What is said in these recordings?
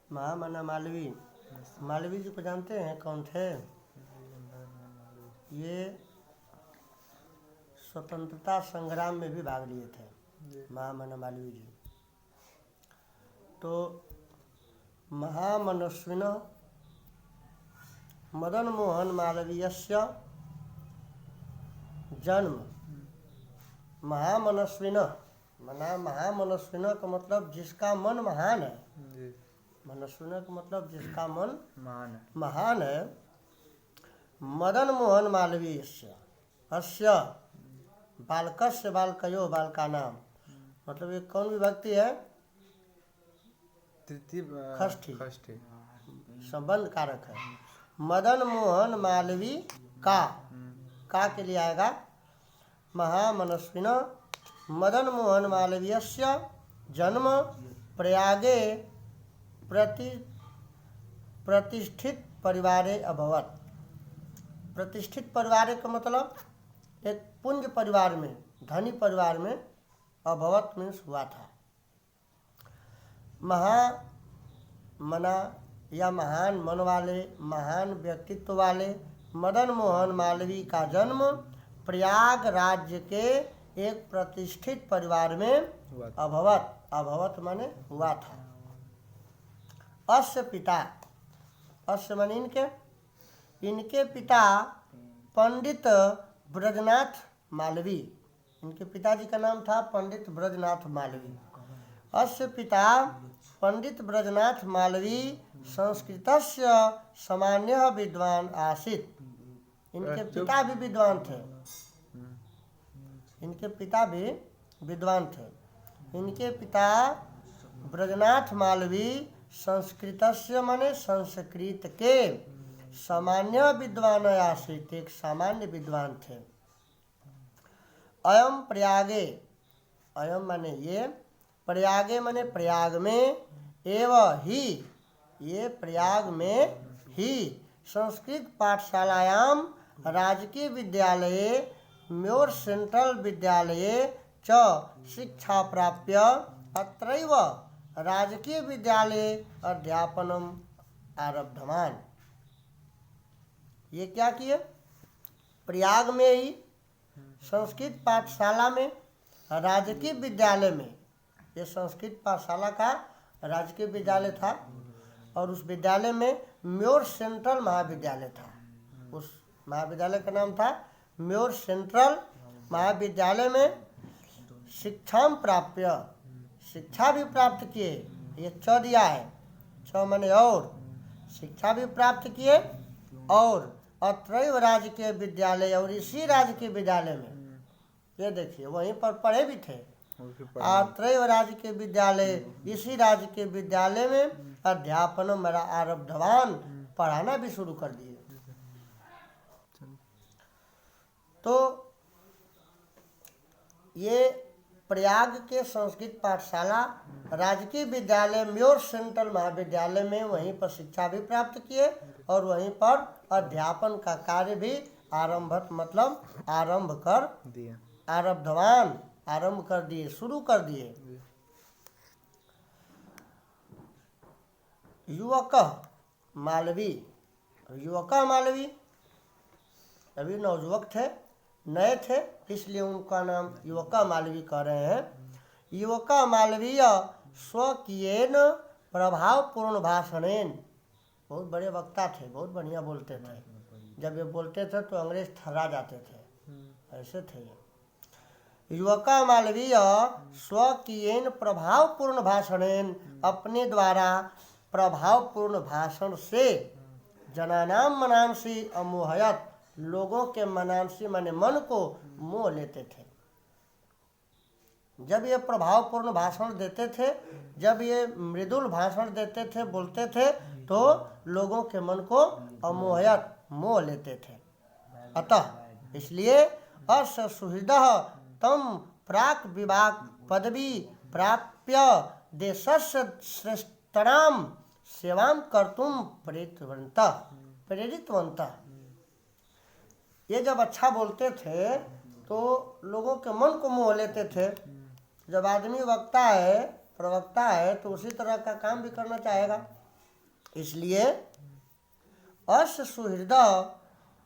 महामना मालवीय। मालवीय जी को जानते हैं कौन थे? ये स्वतंत्रता संग्राम में भी भाग लिए थे महामना मालवीय जी। तो महामनस्विनः मदन मोहन मालवीयस्य जन्म। महामनस्विनः महामनस्विनः का मतलब जिसका मन महान है। मनस्विनः का मतलब जिसका मन महान है। मदन मोहन मालवीयस्य अस्य बालकस्य बालकयो बालकानां, मतलब ये कौन विभक्ति है? तृतीय षष्ठी संबंध कारक है। मदन मोहन मालवीय का के लिए आएगा महामनस्विनः मदन मोहन मालवीयस्य जन्म प्रयागे प्रतिष्ठित परिवारे अभवत्। प्रतिष्ठित परिवार का मतलब एक पुंज परिवार में, धनी परिवार में अभवत मीन्स हुआ था। महामना या महान मन वाले, महान व्यक्तित्व वाले मदन मोहन मालवीय का जन्म प्रयाग राज्य के एक प्रतिष्ठित परिवार में अभवत माने हुआ था। अस्य पिता, अस्य माने इनके पिता पंडित ब्रजनाथ मालवीय। इनके पिताजी का नाम था पंडित ब्रजनाथ मालवीय। अस्य पिता पंडित ब्रजनाथ मालवीय संस्कृतस्य सामान्यः विद्वान आसीत्। इनके पिता भी विद्वान थे। इनके पिता भी विद्वान थे। इनके पिता ब्रजनाथ मालवीय संस्कृतस्य माने संस्कृत के सामान्य विद्वान आसीत्, एक सामान्य विद्वान थे। अयम प्रयागे, अयम माने ये, प्रयागे माने प्रयाग में, एवं ही ये प्रयाग में ही संस्कृत पाठशालायां राजकीय विद्यालये म्योर सेंट्रल विद्यालये च शिक्षा प्राप्य अत्रैव राजकीय विद्यालये अध्यापनम आरब्धवान्। ये क्या किए? प्रयाग में ही संस्कृत पाठशाला में, राजकीय विद्यालय में, ये संस्कृत पाठशाला का राजकीय विद्यालय था और उस विद्यालय में म्योर सेंट्रल महाविद्यालय था। उस महाविद्यालय का नाम था म्योर सेंट्रल महाविद्यालय में शिक्षा प्राप्य, शिक्षा भी प्राप्त किए। ये च दिया है, छ माने और, शिक्षा भी प्राप्त किए और अत्रैव राजकीय विद्यालय, और इसी राजकीय विद्यालय में, ये देखिए वहीं पर पढ़े भी थे। अत्रैव राजकीय विद्यालय, इसी राजकीय विद्यालय में अध्यापन मेरा आरब्धवान, पढ़ाना भी शुरू कर दिए। तो ये प्रयाग के संस्कृत पाठशाला राजकीय विद्यालय म्योर सेंट्रल महाविद्यालय में वहीं पर शिक्षा भी प्राप्त किए और वहीं पर अध्यापन का कार्य भी मतलब आरंभ कर दिया। आरब्धवान, आरंभ कर दिए, शुरू कर दिए। युवक मालवीय, युवक मालवीय अभी नवयुवक थे, नए थे, इसलिए उनका नाम युवक मालवीय कह रहे हैं। युवक मालवीय स्वकीयेन प्रभावपूर्ण भाषणेन, बहुत बड़े वक्ता थे, बहुत बढ़िया बोलते थे। जब ये बोलते थे तो अंग्रेज थर्रा जाते थे, ऐसे थे ये। युवक मालवीय स्वकीयेन प्रभावपूर्ण भाषणेन, अपने द्वारा प्रभावपूर्ण भाषण से जनानाम मनांसी अमोहयत, लोगों के मनांसी माने मन को मोह लेते थे। जब ये प्रभावपूर्ण भाषण देते थे, जब ये मृदुल भाषण देते थे, बोलते थे, तो लोगों के मन को अमोहयत, मोह लेते थे। अतः इसलिए अस्य सुहृदः तम प्राक विभाग पदवी प्राप्य देशस्य श्रेष्ठतां सेवां कर्तुम प्रेरितवन्तः। ये जब अच्छा बोलते थे तो लोगों के मन को मोह लेते थे। जब आदमी वक्ता है, प्रवक्ता है, तो उसी तरह का काम भी करना चाहेगा। इसलिए अस्य सुहृदय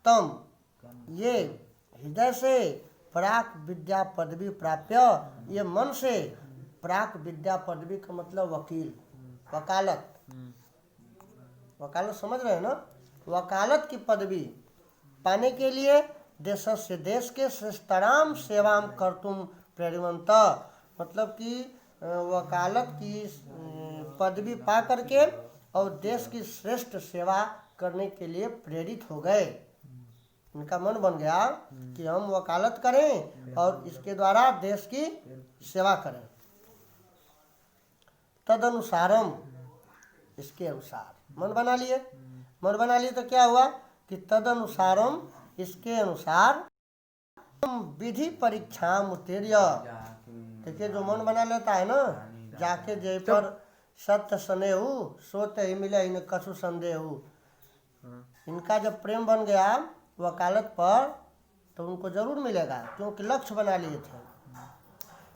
तम, ये हृदय से प्राक विद्या पदवी प्राप्य, ये मन से प्राक विद्या पदवी का मतलब वकील, वकालत, वकालत समझ रहे हैं ना, वकालत की पदवी पाने के लिए देशस्य, देश के श्रेष्ठतराम सेवाम कर्तुम प्रेरिवंत, मतलब कि वकालत की पदवी पा करके और देश की श्रेष्ठ सेवा करने के लिए प्रेरित हो गए। इनका मन बन गया कि हम वकालत करें और इसके द्वारा देश की सेवा करें। तदनुसारम, इसके अनुसार मन बना लिए। मन बना लिए तो क्या हुआ कि तदनुसारम, इसके अनुसार विधि परीक्षा उत्तीर्ण। देखिए जो मन बना लेता है ना, जाके जय पर सत्य सनेहु सोते ही मिले इन कछु संदेहु, इनका जब प्रेम बन गया वकालत पर तो उनको जरूर मिलेगा, क्योंकि लक्ष्य बना लिए थे।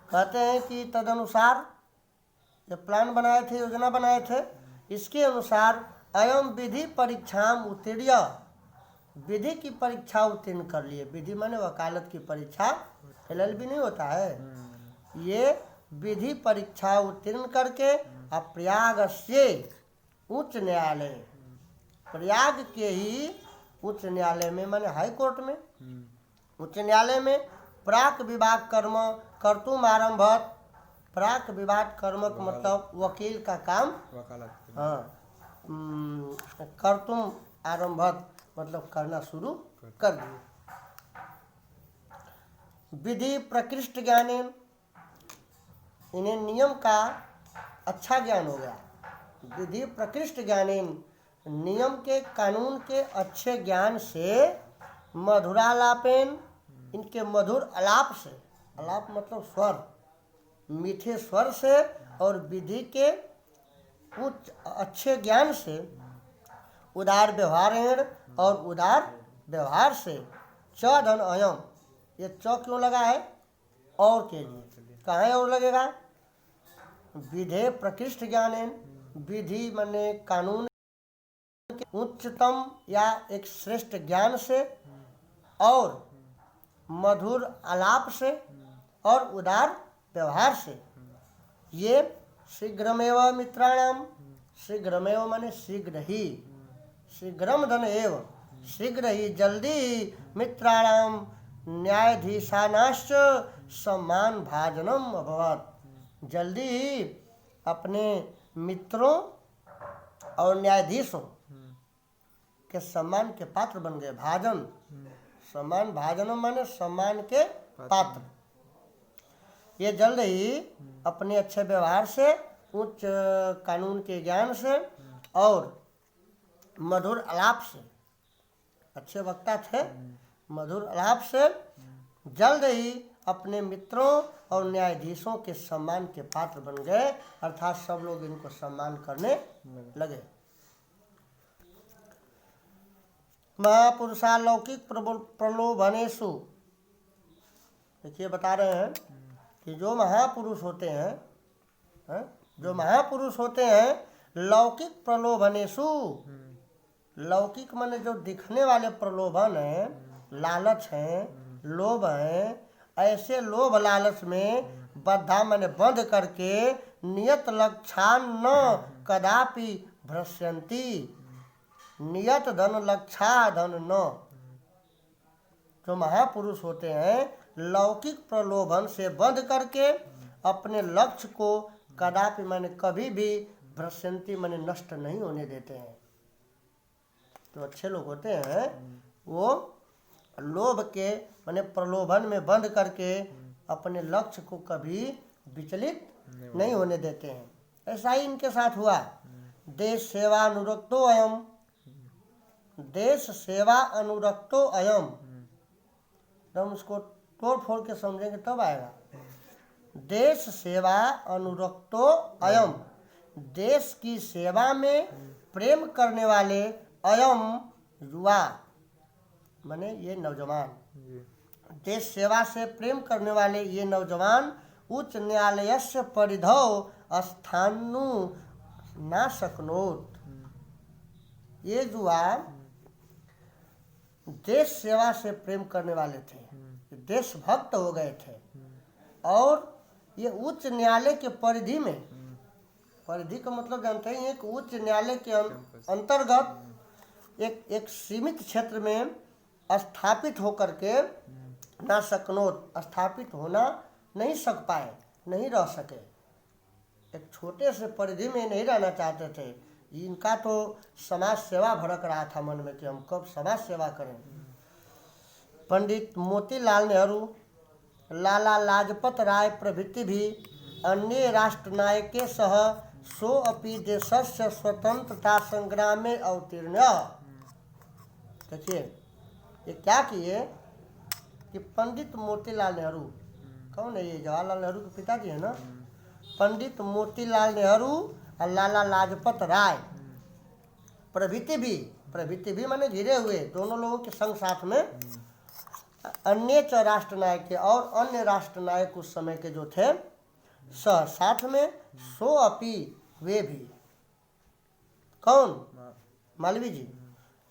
कहते हैं कि तदनुसार जब प्लान बनाए थे, योजना बनाए थे, इसके अनुसार अयम विधि परीक्षा उत्तीर्ण, विधि की परीक्षा उत्तीर्ण कर लिए। विधि माने वकालत की परीक्षा, LLB नहीं होता है, ये विधि परीक्षा उत्तीर्ण करके अब प्रयाग से उच्च न्यायालय, प्रयाग के ही उच्च न्यायालय में माने हाई कोर्ट में, उच्च न्यायालय में प्राक विवाद कर्म कर्तुम आरंभत। प्राक विवाद कर्म का मतलब वकील का काम, हाँ, कर्तुम आरंभत मतलब करना शुरू कर दिए। विधि प्रकृष्ट ज्ञानेन, इन्हें नियम का अच्छा ज्ञान हो गया। विधि प्रकृष्ट ज्ञानेन, नियम के कानून के अच्छे ज्ञान से, मधुरालापेन, इनके मधुर आलाप से, आलाप मतलब स्वर, मीठे स्वर से, और विधि के उच्च अच्छे ज्ञान से, उदार व्यवहारेण, और उदार व्यवहार से, च धन अयम, ये च क्यों लगा है, और के लिए, कहाँ और लगेगा, विधे प्रकृष्ट ज्ञानेन, विधि माने कानून के उच्चतम या एक श्रेष्ठ ज्ञान से, और मधुर आलाप से, और उदार व्यवहार से, ये शीघ्रमेव मित्राणाम, शीघ्रमेव माने शीघ्र ही, शीघ्रम धन एव, शीघ्र ही जल्दी ही, मित्राणाम न्यायाधीशानाश्च सम्मान भाजनम अभवत, जल्दी ही अपने मित्रों और न्यायाधीशों के सम्मान के पात्र बन गए। भाजन, सम्मान, भाजनम माने सम्मान के पात्र। ये जल्द ही अपने अच्छे व्यवहार से, उच्च कानून के ज्ञान से, और मधुर आलाप से, अच्छे वक्ता थे, मधुर आलाप से जल्द ही अपने मित्रों और न्यायाधीशों के सम्मान के पात्र बन गए, अर्थात सब लोग इनको सम्मान करने लगे। महापुरुषालौकिक प्रलोभनेषु, देखिए बता रहे हैं कि जो महापुरुष होते हैं, जो महापुरुष होते हैं, लौकिक प्रलोभनेषु, लौकिक माने जो दिखने वाले प्रलोभन हैं, लालच हैं, लोभ हैं, ऐसे लोभ लालच में बद्धा माने बंध करके, नियत लक्षान न कदापि भ्रश्यन्ति, नियत धन लक्षा धन न, जो महापुरुष होते हैं लौकिक प्रलोभन से बंध करके अपने लक्ष्य को कदापि माने कभी भी, भ्रश्यन्ति माने नष्ट नहीं होने देते हैं। तो अच्छे लोग होते हैं वो लोभ के माने प्रलोभन में बंध करके अपने लक्ष्य को कभी विचलित नहीं होने देते हैं। ऐसा ही इनके साथ हुआ। देश सेवा अनुरक्तो अयम, देश सेवा अनुरक्तो अयम, हम उसको तोड़ फोड़ के समझेंगे तब आएगा। देश सेवा अनुरक्तो अयम, देश की सेवा में प्रेम करने वाले, अयम युवा माने ये नौजवान, देश सेवा से प्रेम करने वाले ये नौजवान, उच्च न्यायालयस्य परिधौ स्थानु ना शक्नोत, ये युवा देश सेवा से प्रेम करने वाले थे, देशभक्त हो गए थे और ये उच्च न्यायालय के परिधि में, परिधि का मतलब जानते हैं, एक उच्च न्यायालय के अंतर्गत एक सीमित क्षेत्र में स्थापित होकर के ना सकनोत, स्थापित होना नहीं सक पाए, नहीं रह सके। एक छोटे से परिधि में नहीं रहना चाहते थे। इनका तो समाज सेवा भड़क रहा था मन में कि हम कब समाज सेवा करें। पंडित मोतीलाल नेहरू, लाला लाजपत राय प्रभृति भी अन्य राष्ट्रनायके सह सो अपि देशस्य स्वतंत्रता संग्राम में अवतीर्ण। देखिए ये क्या किए कि पंडित मोतीलाल नेहरू, कौन है ये? जवाहरलाल नेहरू के पिताजी है ना। पंडित मोतीलाल नेहरू और लाला लाजपत राय प्रभृति भी माने घिरे हुए, दोनों लोगों के संग साथ में अन्य राष्ट्रनायक के और अन्य राष्ट्रनायक उस समय के जो थे साथ में सो अपी, वे भी, कौन? मालवीय जी।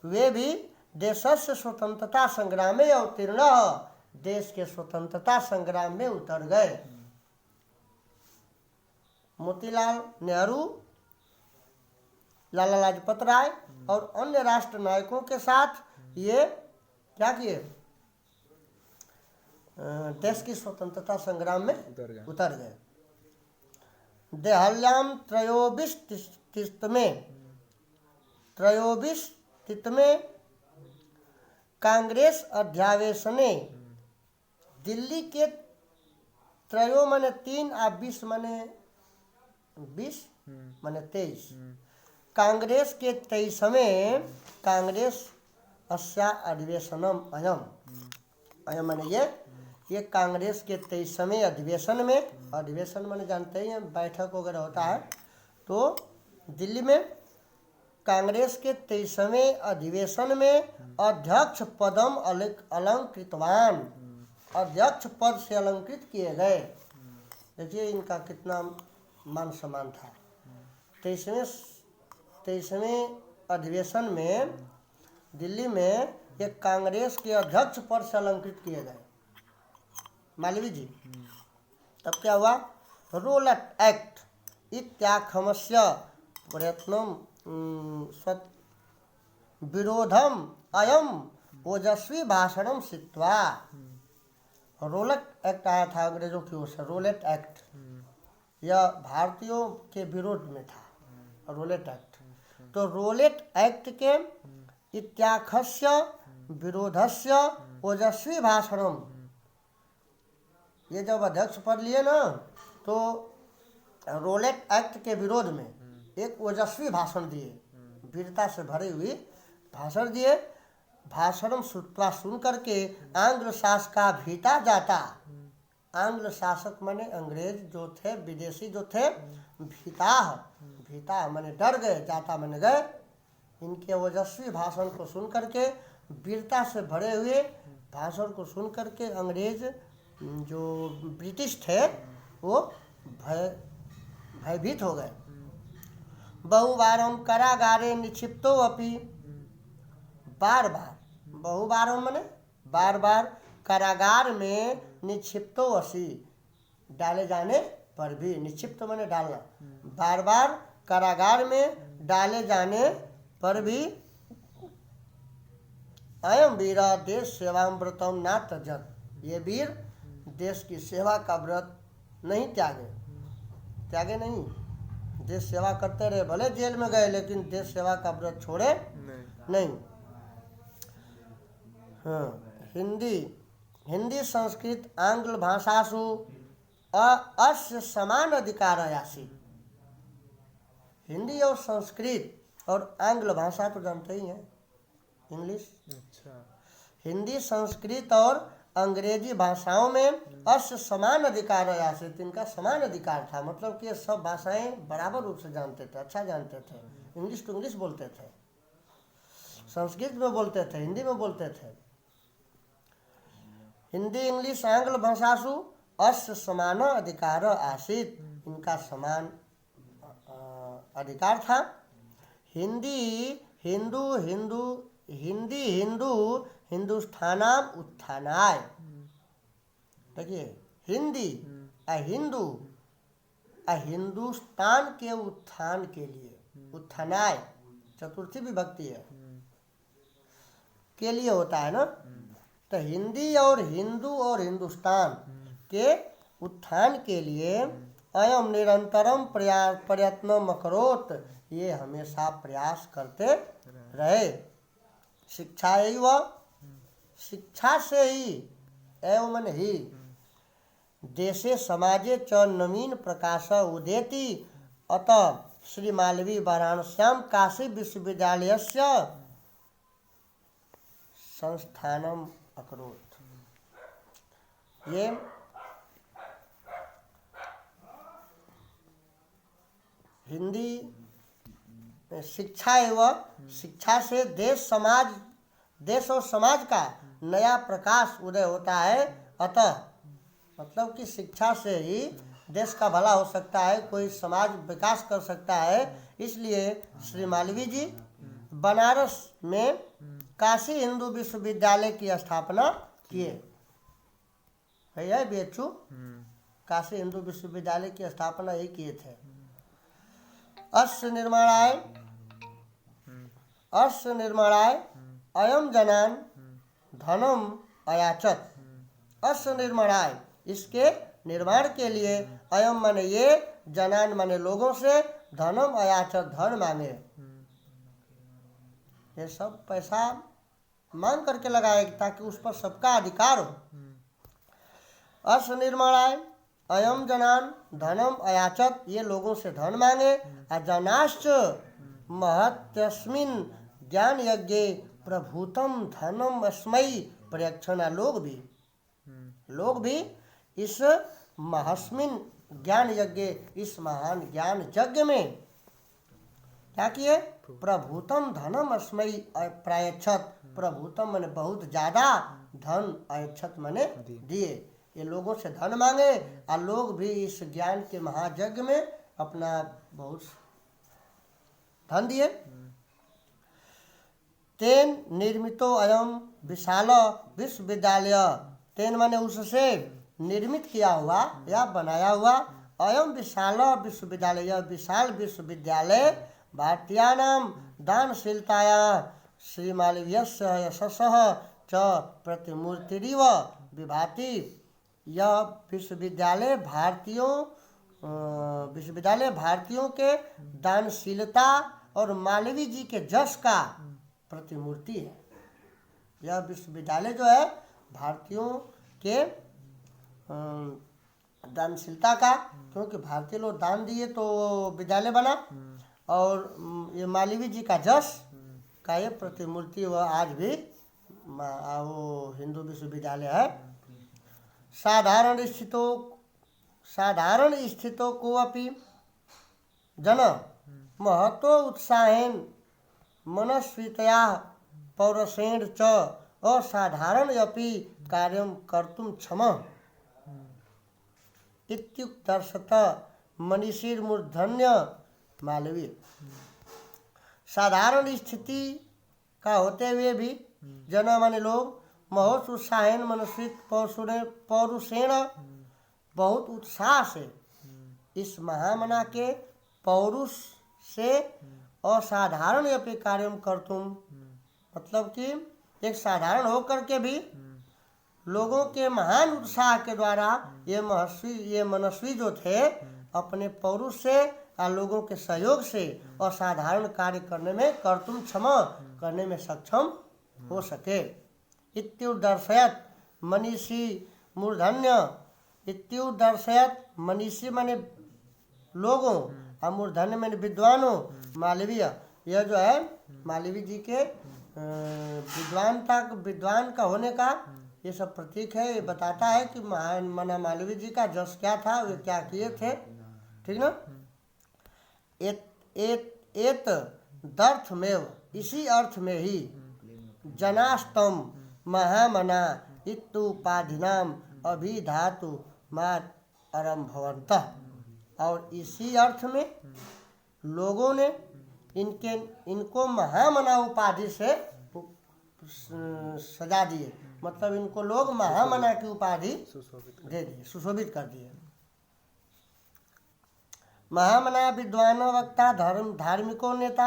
वे भी देशस्य स्वतंत्रता संग्राम में अवतीर्ण, देश के स्वतंत्रता संग्राम में उतर गए। मोतीलाल नेहरू, लाला लाजपत राय और अन्य राष्ट्र नायकों के साथ ये क्या किए? देश की स्वतंत्रता संग्राम में उतर गए। देहल्याम त्रयोविश में कांग्रेस अध्यावेशने, दिल्ली के त्रयो माने 3 और 20 माने 23, कांग्रेस के 23वें कांग्रेस अस्या अधिवेशनम अयम माने ये कांग्रेस के 23वें अधिवेशन में, अधिवेशन माने जानते ही हैं बैठक वगैरह होता है, तो दिल्ली में कांग्रेस के 23वें अधिवेशन में अध्यक्ष पदम अलंकृतवान, अध्यक्ष पद से अलंकृत किए गए। देखिए इनका कितना मान सम्मान था। 23वें अधिवेशन में दिल्ली में एक कांग्रेस के अध्यक्ष पद से अलंकृत किए गए मालवीय जी। तब क्या हुआ? रोलट एक्ट इत्याख्यमस्य प्रयत्नम विरोधम अयम ओजस्वी भाषणम सित्वा। रोलेट एक्ट आया था अंग्रेजों की ओर से, रोलेट एक्ट, यह भारतीयों के विरोध में था रोलेट एक्ट। तो रोलेट एक्ट के इत्याख्यस्य विरोधस्य ओजस्वी भाषणम, ये जब अध्यक्ष पद लिए ना तो रोलेट एक्ट के विरोध में एक ओजस्वी भाषण दिए, वीरता से भरी हुई भाषण दिए। भाषण सुनवा सुन करके आंग्ल शासक का भीता जाता, आंग्ल शासक माने अंग्रेज जो थे, विदेशी जो थे, भीता माने डर गए, जाता माने गए। इनके ओजस्वी भाषण को सुन करके, वीरता से भरे हुए भाषण को सुन करके अंग्रेज जो ब्रिटिश थे वो भयभीत हो गए। बहुवारम कारागारे निक्षिप्तो अपि, बार माने बार कारागार में निक्षिप्तो असी, डाले जाने पर भी, निक्षिप्त माने डालना, बार कारागार में डाले जाने पर भी अयम वीरा देश सेवामृतम ना त्यजत, ये वीर देश की सेवा का व्रत नहीं त्यागे नहीं, देश सेवा करते रहे, भले जेल में गए लेकिन देश सेवा का व्रत छोड़े नहीं। हाँ, हिंदी संस्कृत आंग्ल भाषासु अस्य समान अधिकार आसी। हिंदी और संस्कृत और आंग्ल भाषा तो जानते ही हैं, इंग्लिश। अच्छा। हिंदी, संस्कृत और अंग्रेजी भाषाओं में अस्य समान अधिकार आसित, इनका समान अधिकार था। मतलब कि ये सब भाषाएं बराबर रूप से जानते थे, अच्छा जानते थे। इंग्लिश तो इंग्लिश बोलते थे, संस्कृत में बोलते थे, हिंदी में बोलते थे। हिंदी, इंग्लिश, आंग्ल भाषासु अस्य समान अधिकार आसित, इनका समान अधिकार था। हिंदू हिंदू हिंदी हिंदू हिंदुस्थानाम उत्थानाय। देखिए हिंदी हिंदू हिंदुस्तान के उत्थान के लिए, उत्थानाय चतुर्थी विभक्ति है, के लिए होता है ना। तो हिंदी और हिंदू और हिंदुस्तान के उत्थान के लिए अयम निरंतरम प्रयत्न अकरोत्, ये हमेशा प्रयास करते रहे। शिक्षा एवं, शिक्षा से ही, एवं मन ही, देशे समाजे च नवीन प्रकाश उदेति। अतः श्री मालवीय वाराणस्याम काशी विश्वविद्यालयस्य संस्थानम अकरोत्। ये हिंदी शिक्षा एवं, शिक्षा से देश और समाज का नया प्रकाश उदय होता है। अतः मतलब कि शिक्षा से ही देश का भला हो सकता है, कोई समाज विकास कर सकता है। इसलिए श्री मालवीय जी बनारस में काशी हिंदू विश्वविद्यालय की स्थापना किए। भैया बेचू काशी हिंदू विश्वविद्यालय की स्थापना ही किए थे। अस्य निर्माणाय अयम जनान धनम अयाचत। अस्य निर्माणाय, इसके निर्माण के लिए, अयम माने ये, जनान माने लोगों से, धनम अयाचत धन मांगे। ये सब पैसा मांग करके लगाए ताकि उस पर सबका अधिकार हो। अस्य निर्माणाय अयम जनान धनम अयाचत, ये लोगों से धन मांगे। अजनाश्च महत्यस्मिन ज्ञान यज्ञ प्रभूतम धनम अस्मै प्रयक्षणा। लोग भी इस महस्मिन ज्ञान यज्ञ, इस महान ज्ञान यज्ञ में क्या किए? प्रभूतम धनम अस्मै प्रायच्छत। प्रभूतम माने बहुत ज्यादा, धन अयच्छत माने दिए। ये लोगों से धन मांगे और लोग भी इस ज्ञान के महायज्ञ में अपना बहुत धन दिए। तेन निर्मितो अयम विशाल विश्वविद्यालय। तेन माने उससे निर्मित किया हुआ या बनाया हुआ, अयम विशाल विश्वविद्यालय, यह विशाल विश्वविद्यालय भारतीयानाम दानशीलताया श्री मालवीयस्य यशसः च प्रतिमूर्तिरिव विभाति। यह विश्वविद्यालय भारतीयों के दानशीलता और मालवीय जी के जश का प्रतिमूर्ति है। यह विश्वविद्यालय जो है भारतीयों के दानशीलता का, क्योंकि भारतीय लोग दान दिए तो विद्यालय बना, और ये मालवीय जी का जश का ये प्रतिमूर्ति वह आज भी वो हिंदू विश्वविद्यालय है। साधारण स्थितों को अपि जन महतो उत्साहेन मनस्वितया पौरसेण च असाधारण अपि कार्यं कर्तुं क्षमः इत्युक्तर्षत मनीषीर्मूर्धन्य मालवीय। साधारण स्थिति का होते हुए भी जन माने लोग महोस उत्साहेन मनस्वित पौरुषेण, बहुत उत्साह से, इस महामना के पौरुष से, असाधारण अपि कार्यम कर्तुम, मतलब कि एक साधारण होकर के भी लोगों के महान उत्साह के द्वारा ये मनस्वी जो थे अपने पौरुष से और लोगों के सहयोग से असाधारण कार्य करने में, कर्तुम क्षम करने में सक्षम हो सके। इत्युदर्शयत मनीषी मूर्धन्य। इत्युदर्शयत मनीषी माने लोगों और मूर्धन्य माने विद्वानों। मालवीय, यह जो है मालवीय जी के विद्वान का होने का ये सब प्रतीक है। ये बताता है कि महान मना मालवीय जी का जस क्या था, वे क्या किए थे। ठीक ना। एत दर्थमेव, इसी अर्थ में ही जनास्तम महामना इत्युपाधिनाम अभिधातु मात आरंभवन्तः, और इसी अर्थ में लोगों ने इनको महामना उपाधि से सजा दिए, मतलब इनको लोग महामना की उपाधि दे दिए, सुशोभित कर दिए। महामना विद्वान वक्ता धार्मिकों नेता।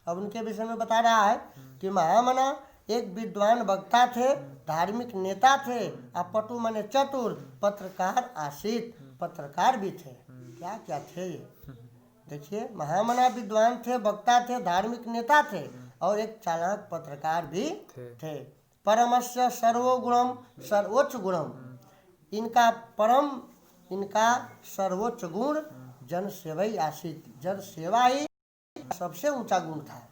अब उनके विषय में बता रहा है कि महामना एक विद्वान वक्ता थे, धार्मिक नेता थे, अपटु माने चतुर, पत्रकार आसित, पत्रकार भी थे। क्या क्या थे ये देखिए, महामना विद्वान थे, वक्ता थे, धार्मिक नेता थे और एक चालाक पत्रकार भी थे। परमस्य सर्वोगुणम, सर्वोच्च गुणम, इनका सर्वोच्च गुण जन सेवा ही आसित, जन सेवा ही सबसे ऊंचा गुण था।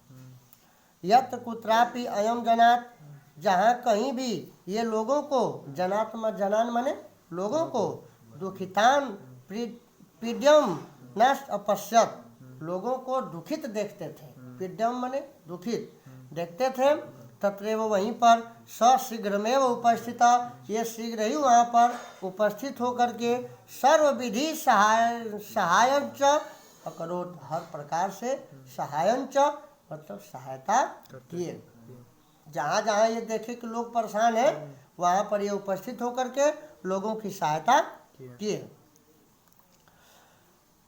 यत्र कुत्रापि अयम जनात, जहाँ कहीं भी ये लोगों को, जनात में जनान माने लोगों को, दुखितान पीड्यम नष्ट अपश्यत, लोगों को दुखित देखते थे, पीड्यम माने दुखित देखते थे। तत्रैव वहीं पर सशीघ्रमेव उपस्थित, ये शीघ्र ही वहाँ पर उपस्थित होकर के सर्वविधि सहायंच अकरोट, हर प्रकार से सहायंच मतलब सहायता किए। जहाँ जहाँ ये देखे कि लोग परेशान हैं, वहाँ पर ये उपस्थित होकर के लोगों की सहायता किए।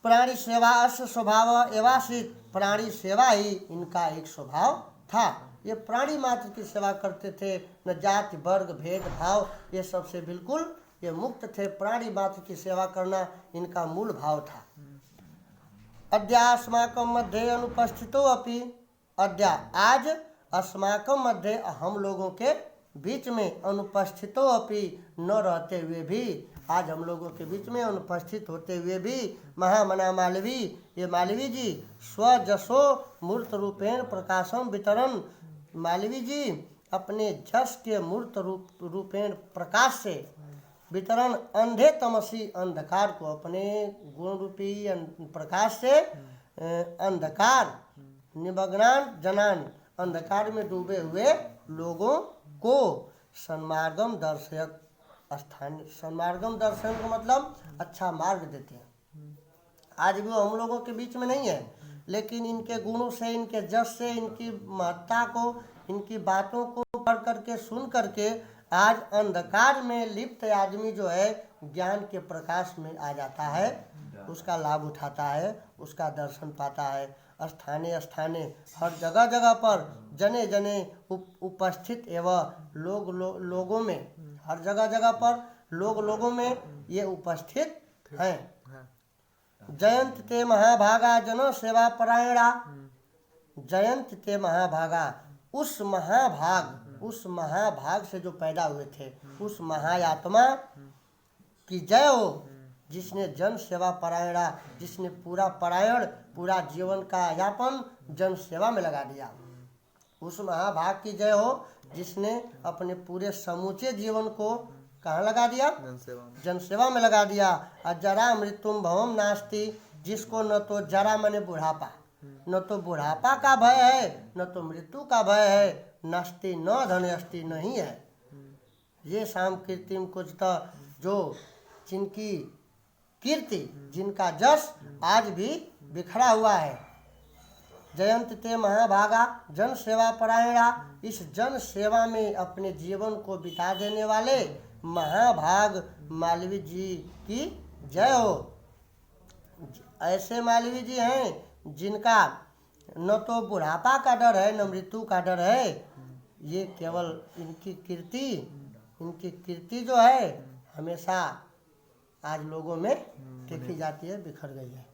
प्राणी सेवा अस्य स्वभाव एवासित, प्राणी सेवा ही इनका एक स्वभाव था। ये प्राणी मात्र की सेवा करते थे, न जाति वर्ग भेदभाव ये सबसे बिल्कुल ये मुक्त थे। प्राणी मात्र की सेवा करना इनका मूल भाव था। अद्यास्माकं मध्ये अनुपस्थितो अपि, अद्या आज अस्माकं मध्य हम लोगों के बीच में अनुपस्थितो अपि न रहते हुए भी, आज हम लोगों के बीच में अनुपस्थित होते हुए भी महामना मालवी, ये मालवी जी स्वजसो मूर्त रूपेण प्रकाशम वितरण, मालवी जी अपने जस के मूर्त रूपेण प्रकाश से वितरण, अंधे तमसी अंधकार को अपने गुण रूपी प्रकाश से अंधकार निमग्नान जनान, अंधकार में डूबे हुए लोगों को सन्मार्गम दर्शयत, स्थानीय सन्मार्गम दर्शन का मतलब अच्छा मार्ग देते हैं। आज भी वो हम लोगों के बीच में नहीं है, लेकिन इनके गुणों से, इनके जस से, इनकी महत्ता को, इनकी बातों को पढ़ करके सुन करके आज अंधकार में लिप्त आदमी जो है ज्ञान के प्रकाश में आ जाता है, उसका लाभ उठाता है, उसका दर्शन पाता है। स्थाने स्थाने हर जगह जगह पर जने जने उपस्थित एवं लोगों में, हर जगह जगह पर लोगों में ये उपस्थित हैं। जयंत ते महाभागा जनो सेवा परायणा, जयंत ते महाभागा, उस महाभाग से जो पैदा हुए थे, उस महायात्मा की जय हो, जिसने जन सेवा परायणा, जिसने पूरा जीवन का यापन जन सेवा में लगा दिया, उस महाभाग की जय हो जिसने अपने पूरे समूचे जीवन को कहाँ लगा दिया, जन सेवा में लगा दिया। अजरा मृत्युम भवम नास्ति, जिसको न तो जरा माने बुढ़ापा, न तो बुढ़ापा का भय है, न तो मृत्यु का भय है, नास्ति न धनस्ति नहीं है। ये शाम कीर्तिम कुछ जो जिनकी कीर्ति, जिनका जस आज भी बिखरा हुआ है। जयंत ते महाभागा जन सेवा परायणा, इस जन सेवा में अपने जीवन को बिता देने वाले महाभाग मालवी जी की जय हो। ऐसे मालवी जी हैं जिनका न तो बुढ़ापा का डर है, न मृत्यु का डर है। ये केवल इनकी कीर्ति जो है हमेशा आज लोगों में देखी जाती है, बिखर गई है।